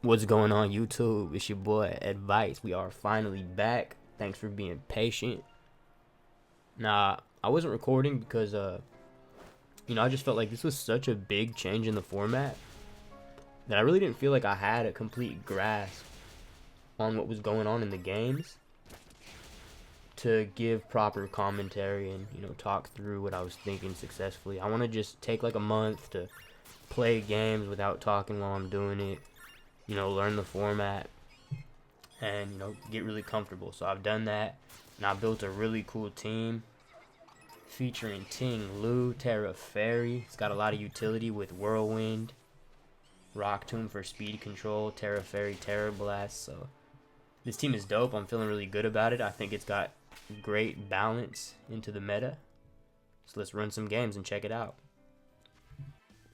What's going on, YouTube? It's your boy Advice. We are finally back. Thanks for being patient. Nah, I wasn't recording because I just felt like this was such a big change in the format that I really didn't feel like I had a complete grasp on what was going on in the games to give proper commentary and talk through what I was thinking successfully. I want to just take like a month to play games without talking while I'm doing it. Learn the format and, get really comfortable. So I've done that, and I built a really cool team featuring Ting-Lu, Terra Fairy. It's got a lot of utility with Whirlwind, Rock Tomb for speed control, Terra Fairy, Terra Blast. So this team is dope. I'm feeling really good about it. I think it's got great balance into the meta. So let's run some games and check it out.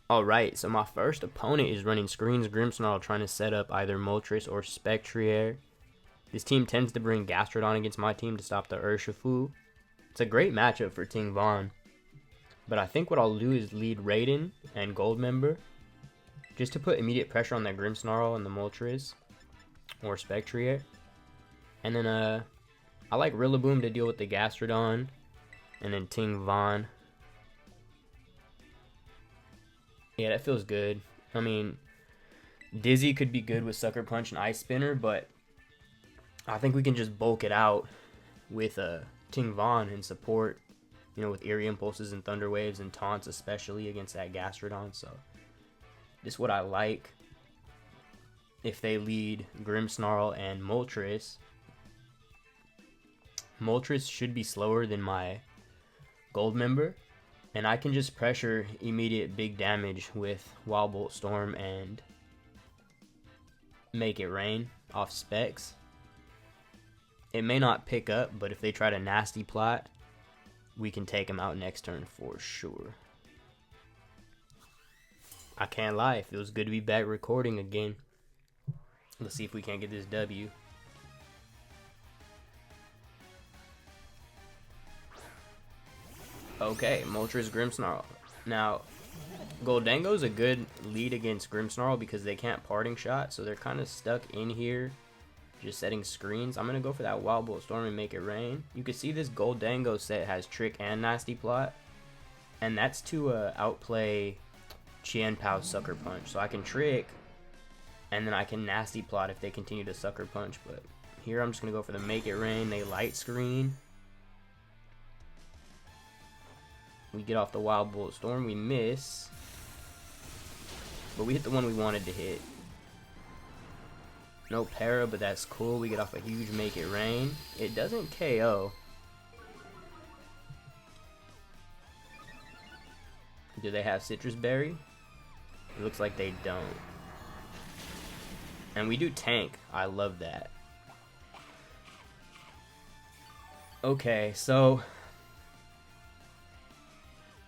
Alright, so my first opponent is running Screens Grimmsnarl, trying to set up either Moltres or Spectrier. This team tends to bring Gastrodon against my team to stop the Urshifu. It's a great matchup for Ting Von. But I think what I'll do is lead Raiden and Goldmember just to put immediate pressure on that Grimmsnarl and the Moltres or Spectrier. And then I like Rillaboom to deal with the Gastrodon, and then Ting Von. Yeah, that feels good. I mean, Dizzy could be good with Sucker Punch and Ice Spinner, but I think we can just bulk it out with Ting Von and support, with Eerie Impulses and Thunder Waves and Taunts, especially against that Gastrodon. So, this is what I like. If they lead Grimmsnarl and Moltres, Moltres should be slower than my Goldmember. And I can just pressure immediate big damage with Wild Bolt Storm and Make It Rain off specs. It may not pick up, but if they try to nasty plot, we can take them out next turn for sure. I can't lie, it feels good to be back recording again. Let's see if we can't get this W. Okay, Moltres Grimmsnarl. Now, Goldango's a good lead against Grimmsnarl because they can't parting shot, so they're kind of stuck in here just setting screens. I'm going to go for that Wild Bolt Storm and Make It Rain. You can see this Goldango set has Trick and Nasty Plot, and that's to outplay Chien-Pao Sucker Punch. So I can Trick, and then I can Nasty Plot if they continue to Sucker Punch, but here I'm just going to go for the Make It Rain. They light screen. We get off the Wild Bolt Storm, we miss, but we hit the one we wanted to hit. No para, but that's cool. We get off a huge Make It Rain. It doesn't KO. Do they have Citrus Berry? It looks like they don't. And we do tank. I love that. Okay, so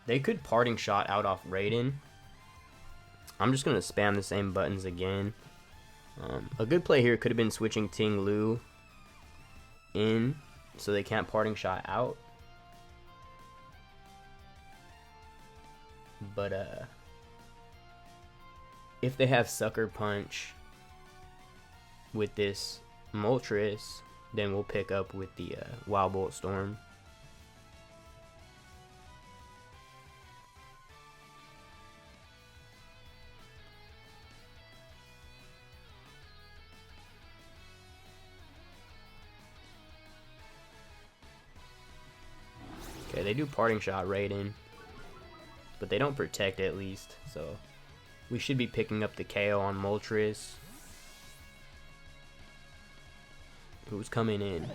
they could parting shot out off Raiden. I'm just going to spam the same buttons again. A good play here could have been switching Ting-Lu in so they can't parting shot out. But if they have Sucker Punch with this Moltres, then we'll pick up with the Wild Bolt Storm. Okay, they do parting shot Raiden, but they don't protect at least, so we should be picking up the KO on Moltres. Who's coming in?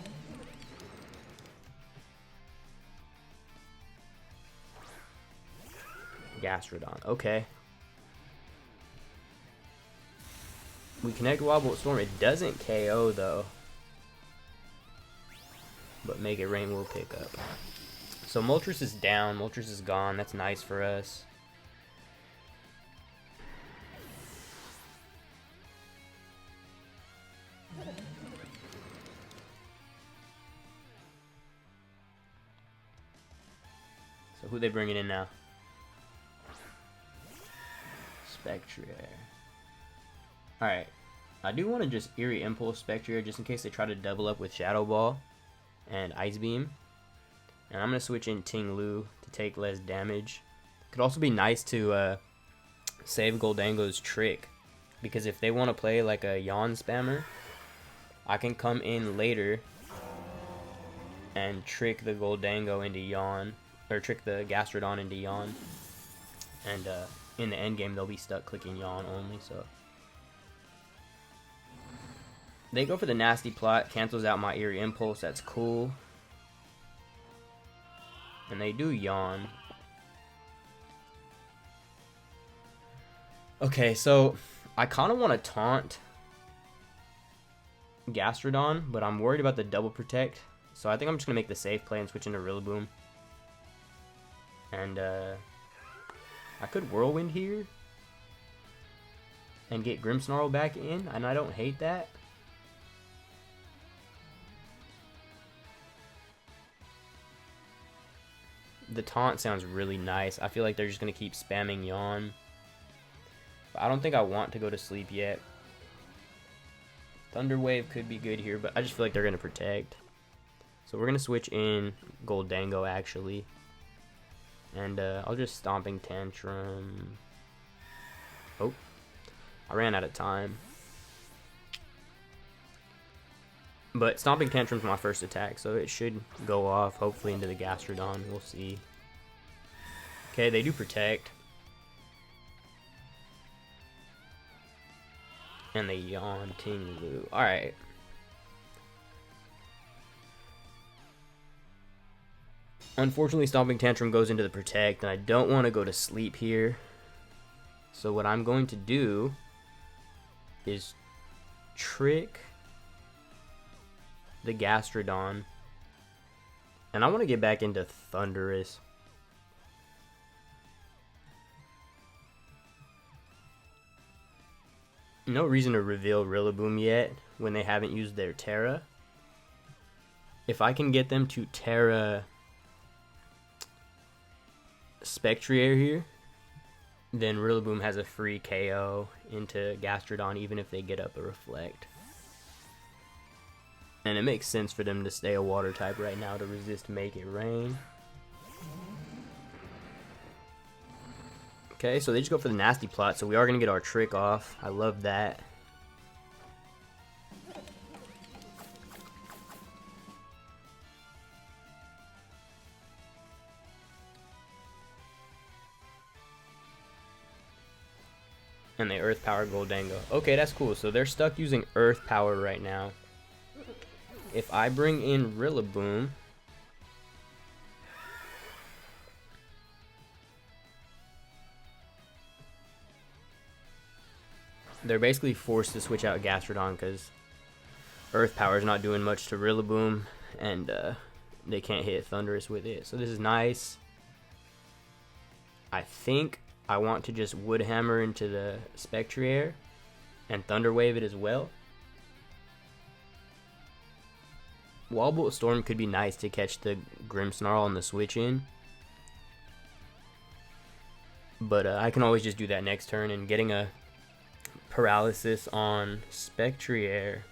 Gastrodon. Okay. We connect Wild Bolt Storm. It doesn't KO though, but Make It Rain will pick up. So Moltres is down, Moltres is gone, that's nice for us. So who they bringing in now? Spectrier. Alright. I do want to just Eerie Impulse Spectre just in case they try to double up with Shadow Ball and Ice Beam. And I'm going to switch in Ting-Lu to take less damage. Could also be nice to save Goldango's trick, because if they want to play like a Yawn spammer, I can come in later and trick the Goldango into Yawn, or trick the Gastrodon into Yawn. And in the end game, they'll be stuck clicking Yawn only, so... They go for the Nasty Plot, cancels out my Eerie Impulse, that's cool. And they do Yawn. Okay, so I kind of want to taunt Gastrodon, but I'm worried about the double protect. So I think I'm just going to make the safe play and switch into Rillaboom. And I could Whirlwind here and get Grimmsnarl back in, and I don't hate that. The taunt sounds really nice. I feel like they're just going to keep spamming Yawn. But I don't think I want to go to sleep yet. Thunder Wave could be good here, but I just feel like they're going to protect. So we're going to switch in Goldango, actually. And I'll just Stomping Tantrum. Oh, I ran out of time. But Stomping Tantrum's my first attack, so it should go off, hopefully into the Gastrodon. We'll see. Okay, they do protect. And they Yawn Ting-Lu. Alright. Unfortunately, Stomping Tantrum goes into the protect, and I don't want to go to sleep here. So what I'm going to do is trick the Gastrodon, and I want to get back into Thundurus. No reason to reveal Rillaboom yet when they haven't used their Terra. If I can get them to Terra Spectrier here, then Rillaboom has a free KO into Gastrodon even if they get up a Reflect. And it makes sense for them to stay a water type right now to resist Make It Rain. Okay, so they just go for the Nasty Plot, so we are going to get our trick off. I love that. And they Earth Power Goldango. Okay, that's cool. So they're stuck using Earth Power right now. If I bring in Rillaboom, they're basically forced to switch out Gastrodon because Earth Power is not doing much to Rillaboom, and they can't hit Thundurus with it. So this is nice. I think I want to just Wood Hammer into the Spectrier and Thunder Wave it as well. Wall Bolt Storm could be nice to catch the Grimmsnarl on the switch in. But I can always just do that next turn, and getting a Paralysis on Spectrier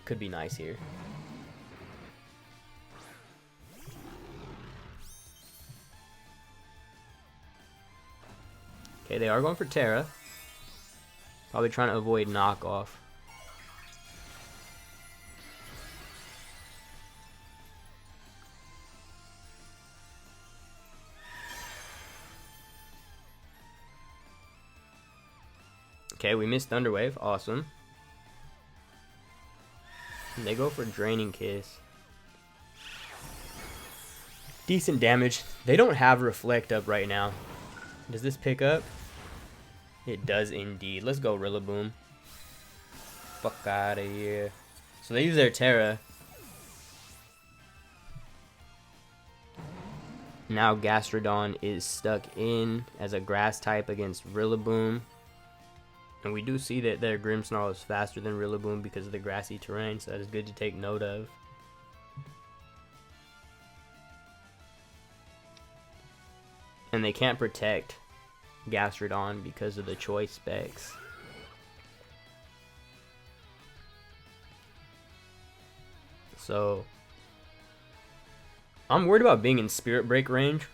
could be nice here. Okay, they are going for Terra. Probably trying to avoid knockoff. Okay, we missed Thunder Wave. Awesome. And they go for Draining Kiss. Decent damage. They don't have Reflect up right now. Does this pick up? It does indeed. Let's go, Rillaboom. Fuck out of here. So they use their Terra. Now Gastrodon is stuck in as a grass type against Rillaboom. And we do see that their Grimmsnarl is faster than Rillaboom because of the grassy terrain, so that is good to take note of. And they can't protect Gastrodon because of the choice specs. So I'm worried about being in Spirit Break range.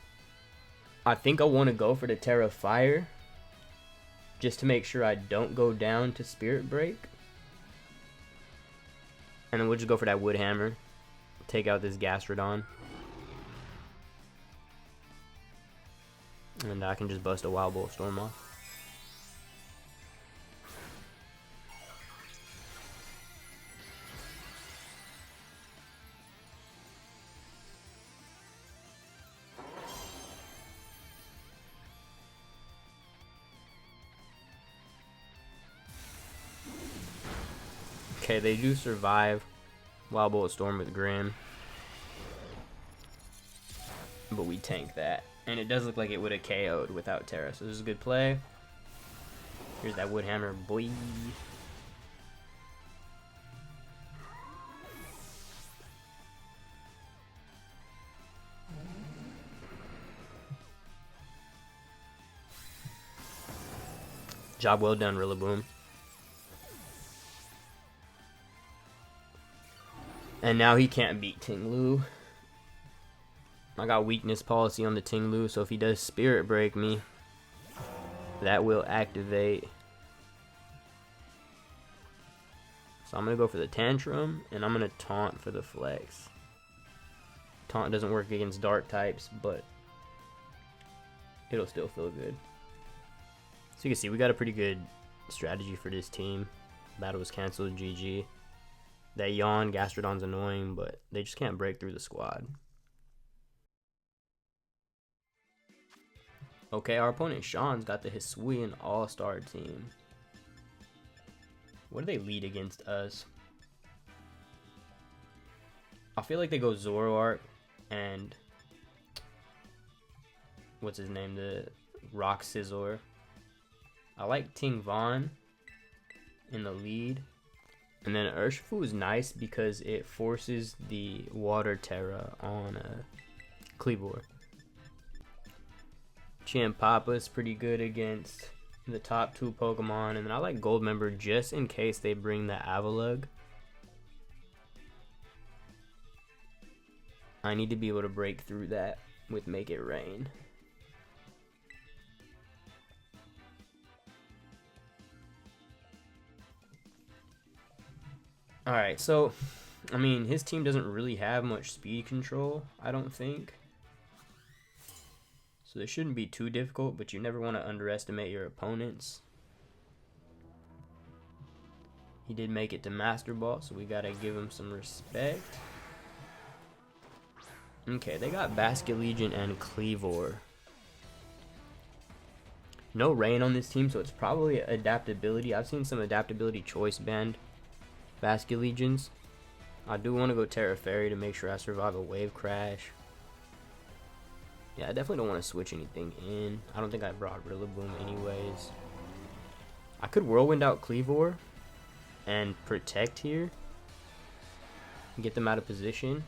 I think I want to go for the Terra Fire just to make sure I don't go down to Spirit Break. And then we'll just go for that Wood Hammer. Take out this Gastrodon. And I can just bust a Wild Bolt Storm off. Okay, they do survive Wild Bolt Storm with Grim. But we tank that. And it does look like it would have KO'd without Terra. So this is a good play. Here's that Wood Hammer, boy. Job well done, Rillaboom. And now he can't beat Ting-Lu. I got weakness policy on the Ting-Lu, so if he does Spirit Break me, that will activate. So I'm going to go for the Tantrum, and I'm going to Taunt for the Flex. Taunt doesn't work against Dark types, but it'll still feel good. So you can see, we got a pretty good strategy for this team. Battle was canceled, GG. That Yawn, Gastrodon's annoying, but they just can't break through the squad. Okay, our opponent Sean's got the Hisuian All-Star team. What do they lead against us? I feel like they go Zoroark and what's his name? The Rock Scizor. I like Ting-Von in the lead. And then Urshifu is nice because it forces the Water Terra on Kleavor. Chien-Pao is pretty good against the top two Pokemon. And then I like Goldmember just in case they bring the Avalugg. I need to be able to break through that with Make It Rain. Alright, so, I mean, his team doesn't really have much speed control, I don't think. So this shouldn't be too difficult, but you never want to underestimate your opponents. He did make it to Master Ball, so we gotta give him some respect. Okay, they got Basculegion and Kleavor. No rain on this team, so it's probably adaptability. I've seen some adaptability choice band Basculegions. I do want to go Terra Fairy to make sure I survive a wave crash. Yeah, I definitely don't want to switch anything in. I don't think I brought Rillaboom anyways. I could Whirlwind out Kleavor and protect here. Get them out of position.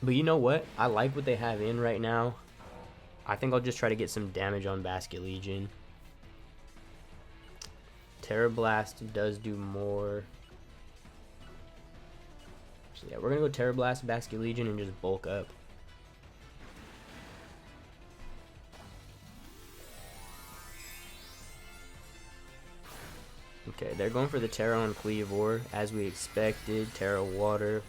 But you know what? I like what they have in right now. I think I'll just try to get some damage on Basculegion. Terra Blast does do more. So yeah, we're gonna go Terra Blast, Basculegion, and just bulk up. Okay, they're going for the Terra on Kleavor, as we expected. Terra Water.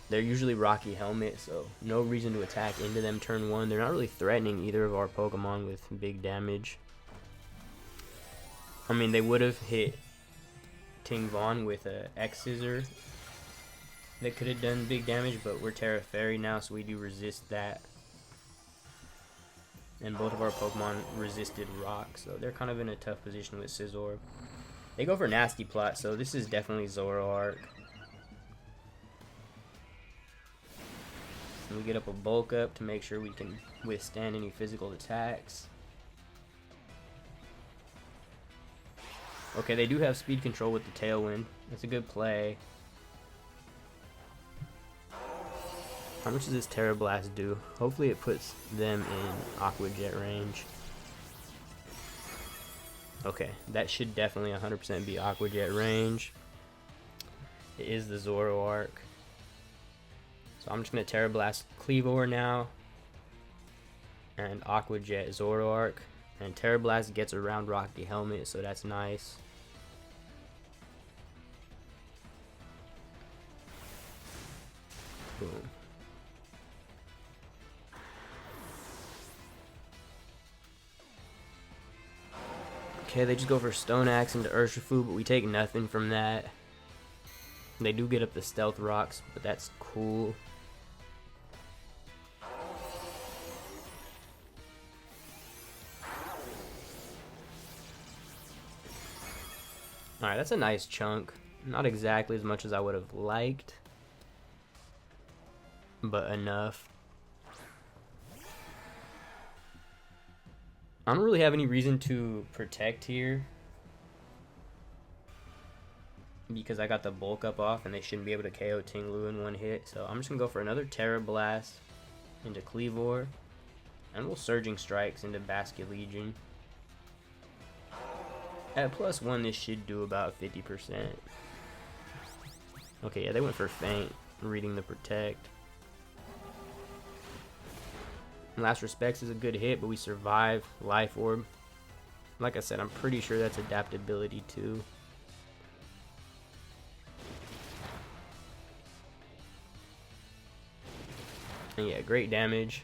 They're usually Rocky Helmet, so no reason to attack into them turn one. They're not really threatening either of our Pokemon with big damage. I mean, they would have hit Ting-Von with a X-Scissor that could have done big damage, but we're Terra Fairy now, so we do resist that. And both of our Pokemon resisted Rock, so they're kind of in a tough position with Scizor. They go for Nasty Plot, so this is definitely Zoroark. And we get up a bulk up to make sure we can withstand any physical attacks. Okay, they do have speed control with the Tailwind. That's a good play. How much does this Terra Blast do? Hopefully it puts them in Aqua Jet range. Okay, that should definitely 100% be Aqua Jet range. It is the Zoroark. So I'm just going to Terra Blast Cleavor now. And Aqua Jet Zoroark. And Terra Blast gets around Rocky Helmet, so that's nice. Boom. Okay, they just go for Stone Axe into Urshifu, but we take nothing from that. They do get up the Stealth Rocks, but that's cool. Alright, that's a nice chunk. Not exactly as much as I would have liked, but enough. I don't really have any reason to protect here because I got the bulk up off and they shouldn't be able to KO Ting-Lu in one hit. So I'm just going to go for another Terra Blast into Cleavor, and we'll Surging Strikes into Basket Legion. At +1, this should do about 50%. Okay, yeah, they went for Feint, reading the Protect. Last Respects is a good hit, but we survive. Life Orb. Like I said, I'm pretty sure that's adaptability too. And yeah, great damage.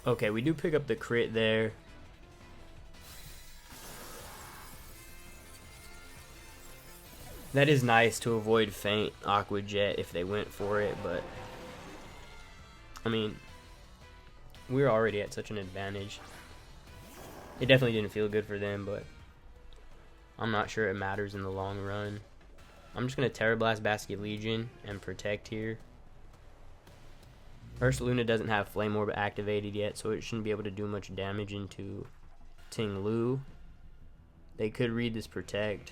Okay, we do pick up the crit there. That is nice to avoid Feint Aqua Jet if they went for it, but I mean, we're already at such an advantage. It definitely didn't feel good for them, but I'm not sure it matters in the long run. I'm just going to Terra Blast Basket Legion and Protect here. Ursaluna doesn't have Flame Orb activated yet, so it shouldn't be able to do much damage into Ting-Lu. They could read this Protect.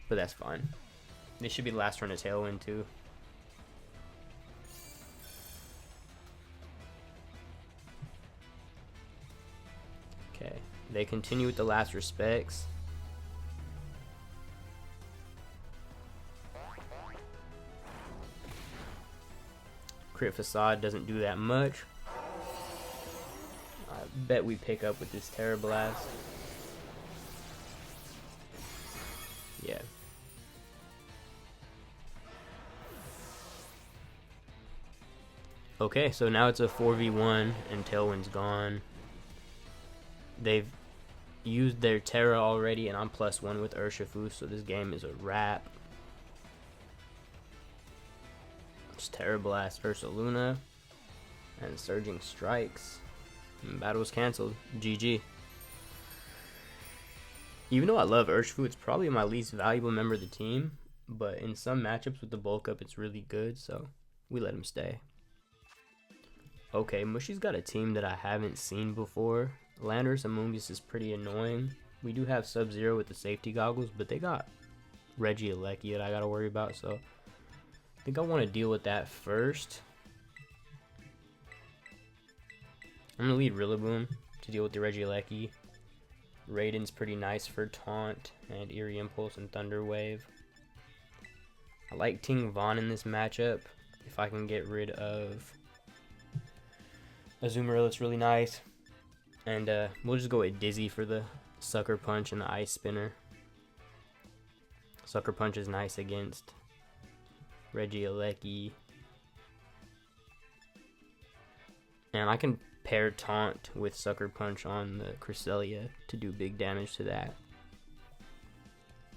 But that's fine. This should be the last turn of Tailwind too. Okay, they continue with the Last Respects. Crit Facade doesn't do that much. I bet we pick up with this Terra Blast. Yeah. Okay, so now it's a 4v1 and Tailwind's gone. They've used their Terra already and I'm +1 with Urshifu, so this game is a wrap. Terra Blast Ursaluna and Surging Strikes, and battle was cancelled. GG. Even though I love Urshifu, it's probably my least valuable member of the team, but in some matchups with the bulk up it's really good, so we let him stay. Okay, Mushy's got a team that I haven't seen before. Landorus Amoonguss is pretty annoying. We do have Sub-Zero with the safety goggles, but they got Regieleki that I gotta worry about, so I think I want to deal with that first. I'm going to lead Rillaboom to deal with the Regieleki. Raiden's pretty nice for Taunt and Eerie Impulse and Thunder Wave. I like Ting Von in this matchup. If I can get rid of Azumarill, it's really nice. And we'll just go with Dizzy for the Sucker Punch and the Ice Spinner. Sucker Punch is nice against Regieleki. And I can pair Taunt with Sucker Punch on the Cresselia to do big damage to that.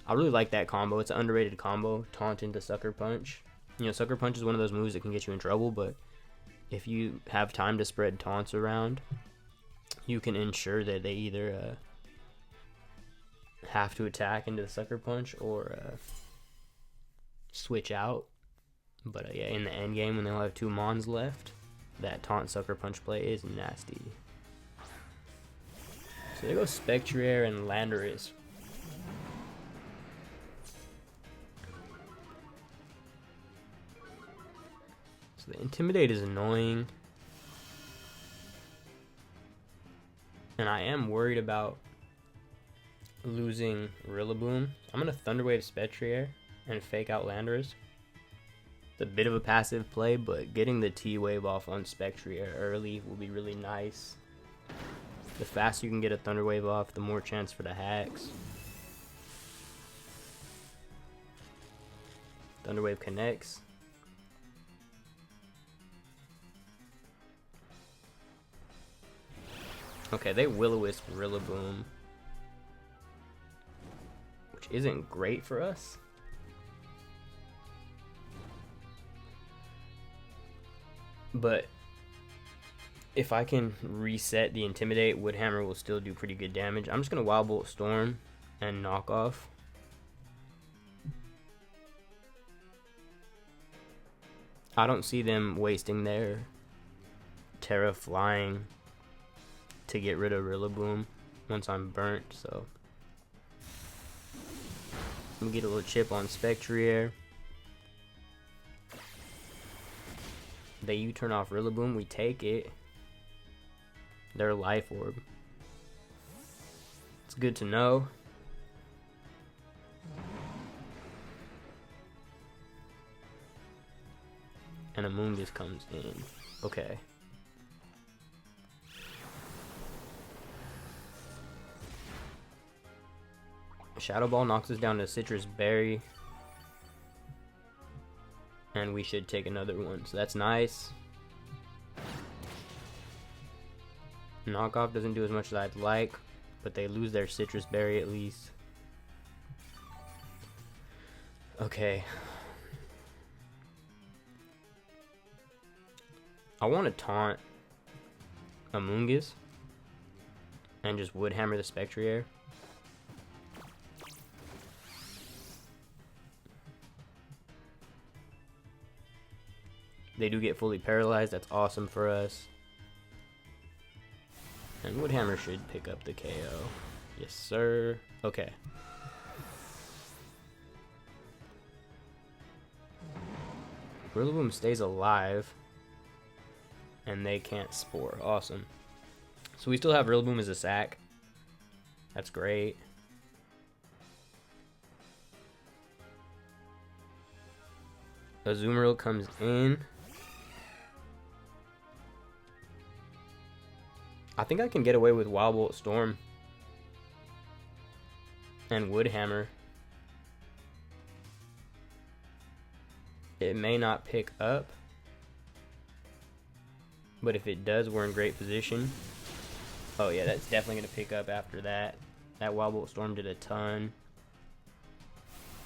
I really like that combo. It's an underrated combo, Taunt into Sucker Punch. You know, Sucker Punch is one of those moves that can get you in trouble, but if you have time to spread taunts around, you can ensure that they either have to attack into the Sucker Punch or switch out. But yeah, in the end game when they'll have 2 Mons left, that taunt sucker punch play is nasty. So there goes Spectrier and Landorus. So the Intimidate is annoying. And I am worried about losing Rillaboom. I'm going to Thunder Wave Spectrier and fake out Landorus. It's a bit of a passive play, but getting the T-Wave off on Spectrier early will be really nice. The faster you can get a Thunder Wave off, the more chance for the hacks. Thunder Wave connects. Okay, they Will-O-Wisp Rillaboom, which isn't great for us. But if I can reset the Intimidate, Woodhammer will still do pretty good damage. I'm just going to Wild Bolt Storm and knock off. I don't see them wasting their Terra Flying to get rid of Rillaboom once I'm burnt, so let me get a little chip on Spectrier. They U-turn off Rillaboom, we take it. Their Life Orb. It's good to know. And Amoonguss comes in. Okay. Shadow Ball knocks us down to Citrus Berry. And we should take another one, so that's nice. Knockoff doesn't do as much as I'd like, but they lose their Citrus Berry at least. Okay. I want to taunt Amoonguss and just Woodhammer the Spectrier. They do get fully paralyzed, that's awesome for us. And Woodhammer should pick up the KO. Yes, sir. Okay. Rillaboom stays alive. And they can't Spore. Awesome. So we still have Rillaboom as a sack. That's great. Azumarill comes in. I think I can get away with Wild Bolt Storm and Woodhammer. It may not pick up, but if it does, we're in great position. Oh yeah, that's definitely going to pick up after that. That Wild Bolt Storm did a ton.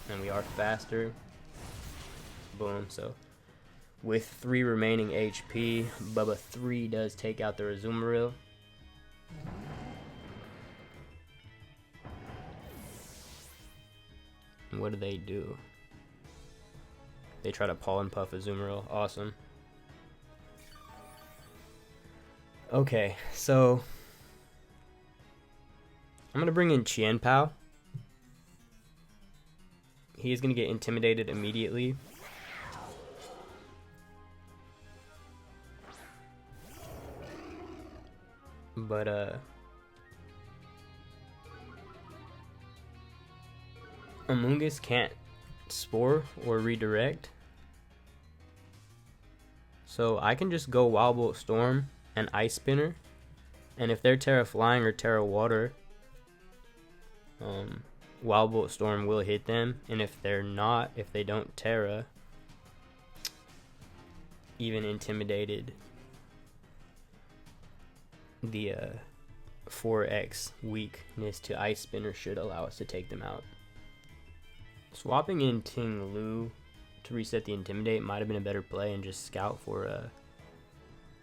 And we are faster. Boom, so with 3 remaining HP, Bubba 3 does take out the Azumarill. What do? They try to Pollen Puff Azumarill. Awesome. Okay, so I'm gonna bring in Chien-Pao. He's gonna get intimidated immediately. But Amoonguss can't Spore or redirect, so I can just go Wild Bolt Storm and Ice Spinner, and if they're Terra Flying or Terra Water, Wild Bolt Storm will hit them, and if they're not, if they don't Terra, even intimidated, the 4x weakness to Ice Spinner should allow us to take them out. Swapping in Ting-Lu to reset the Intimidate might have been a better play and just scout for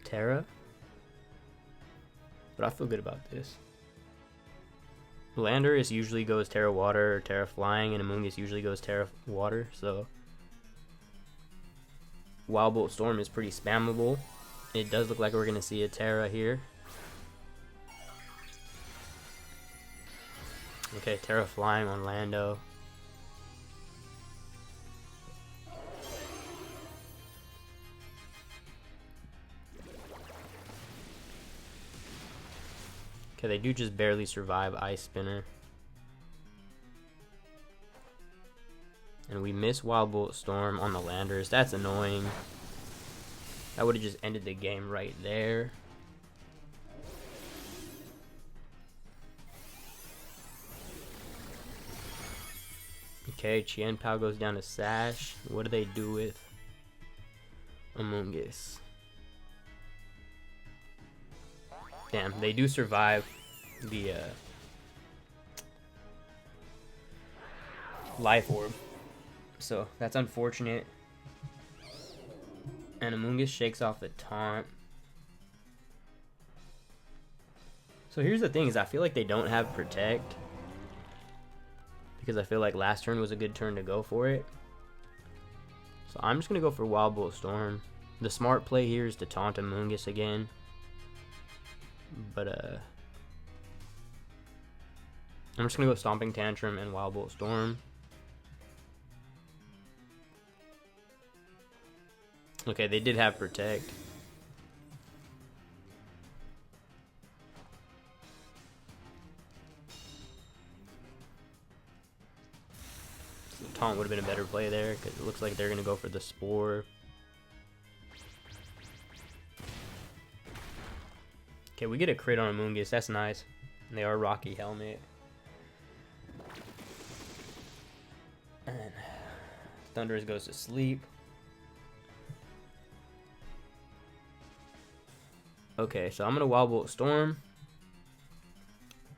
Terra. But I feel good about this. Landorus usually goes Terra Water or Terra Flying, and Amoonguss usually goes Terra Water, so Wild Bolt Storm is pretty spammable It does look like we're gonna see a Terra here. Okay, Terra flying on Lando. Okay, they do just barely survive Ice Spinner. And we miss Wild Bolt Storm on the Landers. That's annoying. That would have just ended the game right there. Okay, Chien-Pao goes down to Sash. What do they do with Amoonguss? Damn, they do survive the Life Orb. So, that's unfortunate. And Amoonguss shakes off the taunt. So here's the thing, is I feel like they don't have Protect. Because I feel like last turn was a good turn to go for it. So I'm just going to go for Wild Bolt Storm. The smart play here is to taunt Amoonguss again. But I'm just going to go Stomping Tantrum and Wild Bolt Storm. Okay, they did have Protect. So taunt would have been a better play there, because it looks like they're going to go for the Spore. Okay, we get a crit on Amoonguss. That's nice. And they are Rocky Helmet. And Thundurus goes to sleep. Okay, so I'm going to Wild Bolt Storm.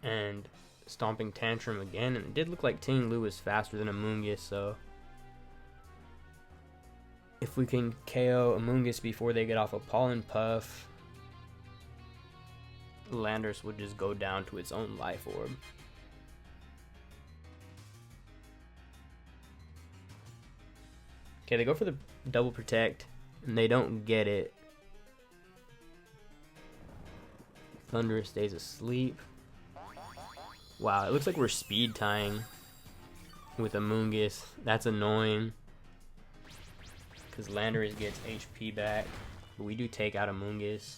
And Stomping Tantrum again. And it did look like Ting-Lu is faster than Amoonguss, so if we can KO Amoonguss before they get off a Pollen Puff, Landers would just go down to its own Life Orb. Okay, they go for the double Protect, and they don't get it. Thundurus stays asleep. Wow, it looks like we're speed tying with Amoonguss. That's annoying, because Landers gets HP back, but we do take out Amoonguss.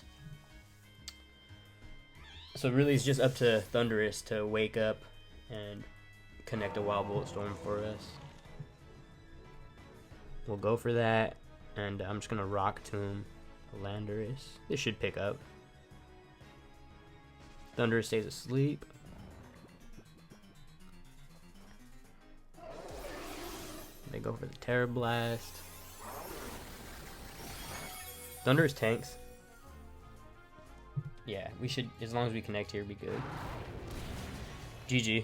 So really it's just up to Thundurus to wake up and connect a Wild Bolt Storm for us. We'll go for that, and I'm just going to Rock Tomb Landorus. This should pick up. Thundurus stays asleep. They go for the Terra Blast. Thundurus tanks. Yeah, we should, as long as we connect here, be good. GG.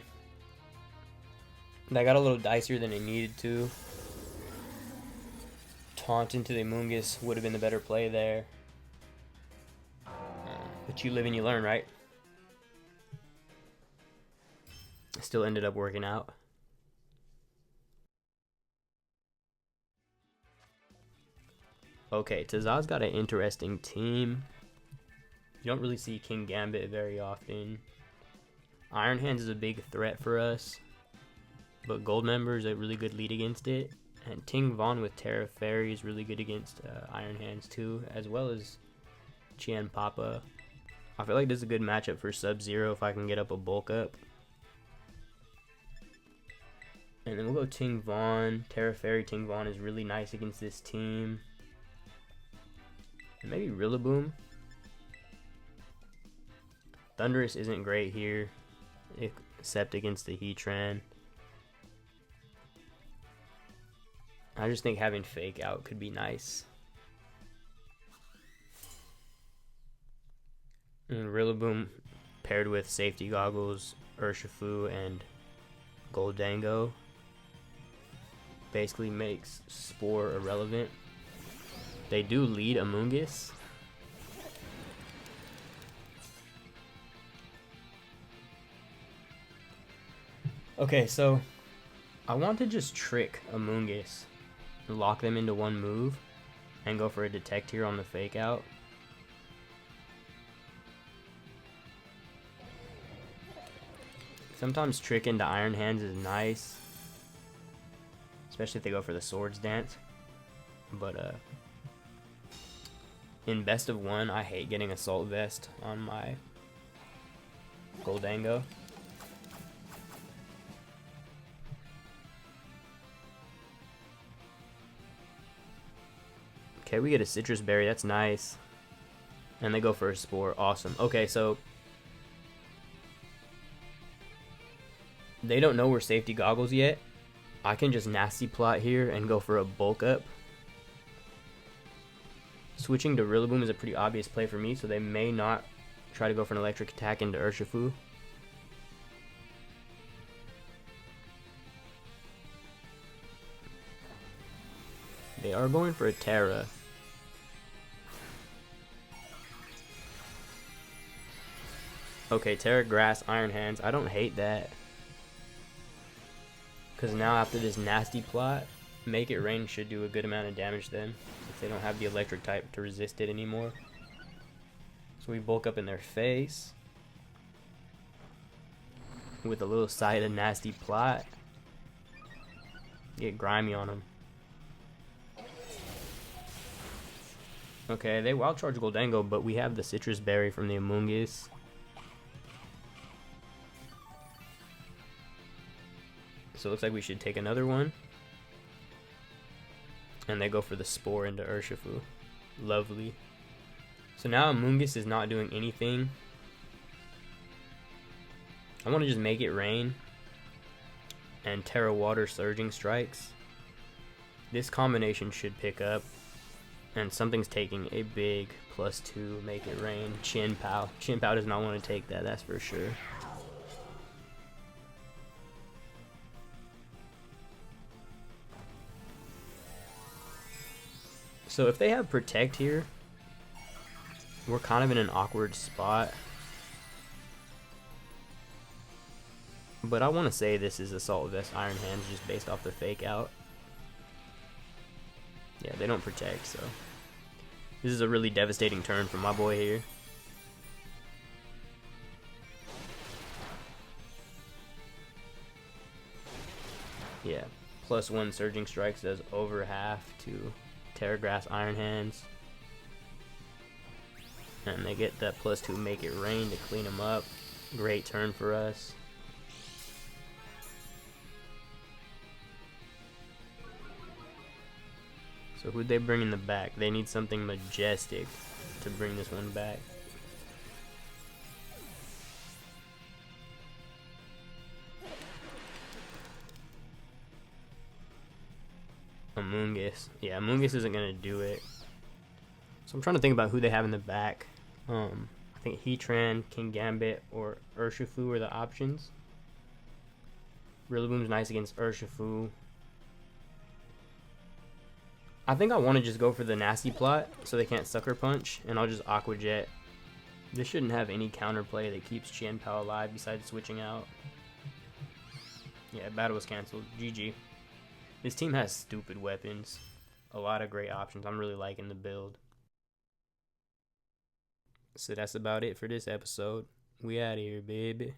That got a little dicier than it needed to. Taunt into the Amoonguss would have been the better play there. But you live and you learn, right? Still ended up working out. Okay, Tazad's got an interesting team. You don't really see King Gambit very often. Iron Hands is a big threat for us, but Gold Member is a really good lead against it. And Ting Von with Terra Fairy is really good against Iron Hands too, as well as Chien-Pao. I feel like this is a good matchup for Sub-Zero if I can get up a bulk up. And then we'll go Ting Von. Terra Fairy Ting Von is really nice against this team. And maybe Rillaboom. Thundurus isn't great here, except against the Heatran. I just think having Fake Out could be nice. And Rillaboom paired with Safety Goggles, Urshifu, and Goldango basically makes Spore irrelevant. They do lead Amoonguss. Okay, so I want to just trick Amoonguss, lock them into one move, and go for a Detect here on the Fake Out. Sometimes Trick into Iron Hands is nice, especially if they go for the Swords Dance. But in best of one, I hate getting Assault Vest on my Goldango. Okay, we get a Citrus Berry. That's nice. And they go for a Spore. Awesome. Okay, so they don't know we're Safety Goggles yet. I can just Nasty Plot here and go for a Bulk Up. Switching to Rillaboom is a pretty obvious play for me, so they may not try to go for an Electric Attack into Urshifu. They are going for a Terra. Okay, Terra Grass, Iron Hands. I don't hate that. Because now after this Nasty Plot, Make It Rain should do a good amount of damage then. Since they don't have the electric type to resist it anymore. So we bulk up in their face. With a little side of Nasty Plot. Get grimy on them. Okay, they Wild Charge Goldango, but we have the Citrus Berry from the Amoonguss. So it looks like we should take another one. And they go for the Spore into Urshifu. Lovely. So now Amoonguss is not doing anything. I want to just Make It Rain. And Terra Water Surging Strikes. This combination should pick up. And something's taking a big +2 Make It Rain. Chien-Pao. Chien-Pao does not want to take that, that's for sure. So if they have Protect here, we're kind of in an awkward spot. But I want to say this is Assault Vest Iron Hands just based off the Fake Out. Yeah, they don't Protect, so this is a really devastating turn for my boy here. Yeah, +1 Surging Strikes does over half to Terra Grass Iron Hands. And they get that +2 Make It Rain to clean them up. Great turn for us. So who'd they bring in the back? They need something majestic to bring this one back. Amoonguss. Yeah, Amoonguss isn't going to do it. So I'm trying to think about who they have in the back. I think Heatran, King Gambit, or Urshifu are the options. Rillaboom's nice against Urshifu. I think I want to just go for the Nasty Plot so they can't Sucker Punch, and I'll just Aqua Jet. This shouldn't have any counterplay that keeps Chien-Pao alive besides switching out. Yeah, battle was canceled. GG. This team has stupid weapons. A lot of great options. I'm really liking the build. So that's about it for this episode. We out of here, baby.